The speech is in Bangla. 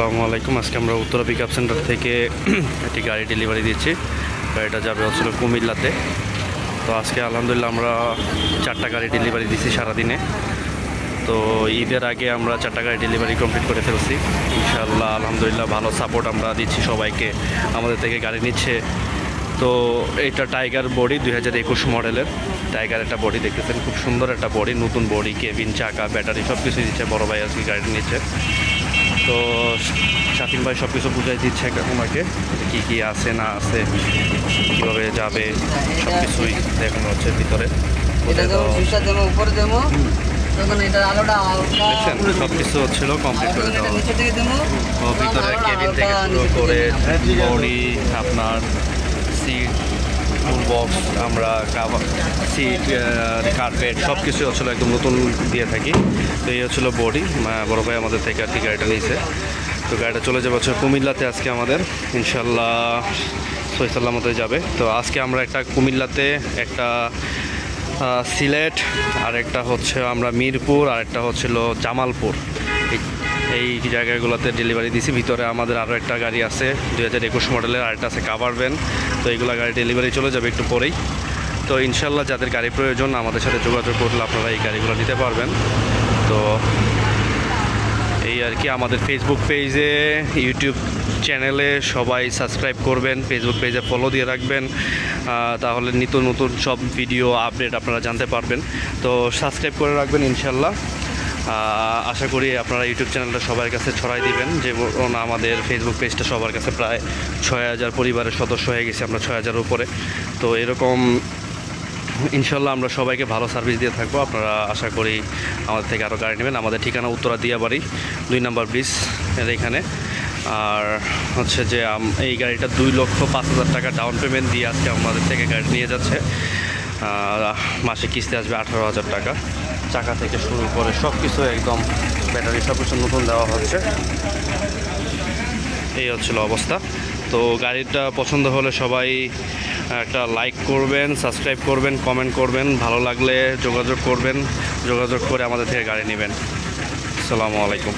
আসসালামু আলাইকুম। আজকে আমরা উত্তরা পিক আপ সেন্টার থেকে একটি গাড়ি ডেলিভারি দিচ্ছি। গাড়িটা যাবে হচ্ছিল কুমিল্লাতে। তো আজকে আলহামদুলিল্লাহ আমরা 4টা গাড়ি ডেলিভারি দিচ্ছি সারাদিনে। তো ঈদের আগে আমরা 4টা গাড়ি ডেলিভারি কমপ্লিট করে ফেলছি ইনশাআল্লাহ। আলহামদুলিল্লাহ ভালো সাপোর্ট আমরা দিচ্ছি, সবাইকে আমাদের থেকে গাড়ি নিচ্ছে। তো এটা টাইগার বডি 2021 মডেলের টাইগার একটা বডি দেখতেছেন, খুব সুন্দর একটা বডি, নতুন বডি, কেবিন, চাকা, ব্যাটারি সব কিছু দিচ্ছে। বড় ভাই আজকে গাড়িটা নিচ্ছে। তো শাকিল ভাই সব কিছু বুঝাই দিচ্ছে ওনাকে কী কী আছে না আছে, কীভাবে যাবে সব কিছুই দেখানো হচ্ছে ভিতরে। দেখছেন সব কিছু হচ্ছিল কমপ্লিট করে দেওয়া। তো ভিতরে কেবিন থেকে শুরু করে বডি, আপনার সিট, টুল বক্স, আমরা সিট, কার্পেট সব কিছু হচ্ছিলো একদম নতুন দিয়ে থাকি। তো এই হচ্ছিলো বডি। বড় ভাই আমাদের থেকে আর কি গাড়িটা নিয়েছে। তো গাড়িটা চলে যাবে হচ্ছে কুমিল্লাতে আজকে আমাদের ইনশাল্লাহ সহিসাল্লামতে যাবে। তো আজকে আমরা একটা কুমিল্লাতে, একটা সিলেট, আর একটা হচ্ছে আমরা মিরপুর, আর একটা হচ্ছিল জামালপুর, এই জায়গাগুলোতে ডেলিভারি দিছি। ভিতরে আমাদের আরও একটা গাড়ি আছে 2021 মডেলের, আরেকটা আছে কাভার ভ্যান। তো এইগুলো গাড়ি ডেলিভারি চলে যাবে একটু পরেই। তো ইনশাল্লাহ যাদের গাড়ি প্রয়োজন আমাদের সাথে যোগাযোগ করলে আপনারা এই গাড়িগুলো নিতে পারবেন। তো এই আর কি, আমাদের ফেসবুক পেজে, ইউটিউব চ্যানেলে সবাই সাবস্ক্রাইব করবেন, ফেসবুক পেজে ফলো দিয়ে রাখবেন, তাহলে নিত্য নতুন সব ভিডিও আপডেট আপনারা জানতে পারবেন। তো সাবস্ক্রাইব করে রাখবেন ইনশাল্লাহ। আশা করি আপনারা ইউটিউব চ্যানেলটা সবার কাছে ছড়াই দিবেন, যেমন আমাদের ফেসবুক পেজটা সবার কাছে প্রায় 6000 পরিবারের সদস্য হয়ে গেছে, আমরা 6000 উপরে। তো এরকম ইনশাল্লাহ আমরা সবাইকে ভালো সার্ভিস দিয়ে থাকবো। আপনারা আশা করি আমাদের থেকে আরও গাড়ি নেবেন। আমাদের ঠিকানা উত্তরা দিয়াবাড়ি 2 নম্বর ব্রিজ এখানে। আর হচ্ছে যে এই গাড়িটা 2,05,000 টাকা ডাউন পেমেন্ট দিয়ে আজকে আমাদের থেকে গাড়ি নিয়ে যাচ্ছে। মাসে কিস্তি আসবে 18,000 টাকা। চাকা থেকে শুরু করে সব কিছু একদম, ব্যাটারি সব কিছু নতুন দেওয়া হচ্ছে। এই হচ্ছিল অবস্থা। তো গাড়িটা পছন্দ হলে সবাই একটা লাইক করবেন, সাবস্ক্রাইব করবেন, কমেন্ট করবেন, ভালো লাগলে যোগাযোগ করবেন, যোগাযোগ করে আমাদের থেকে গাড়ি নেবেন। আসসালামু আলাইকুম।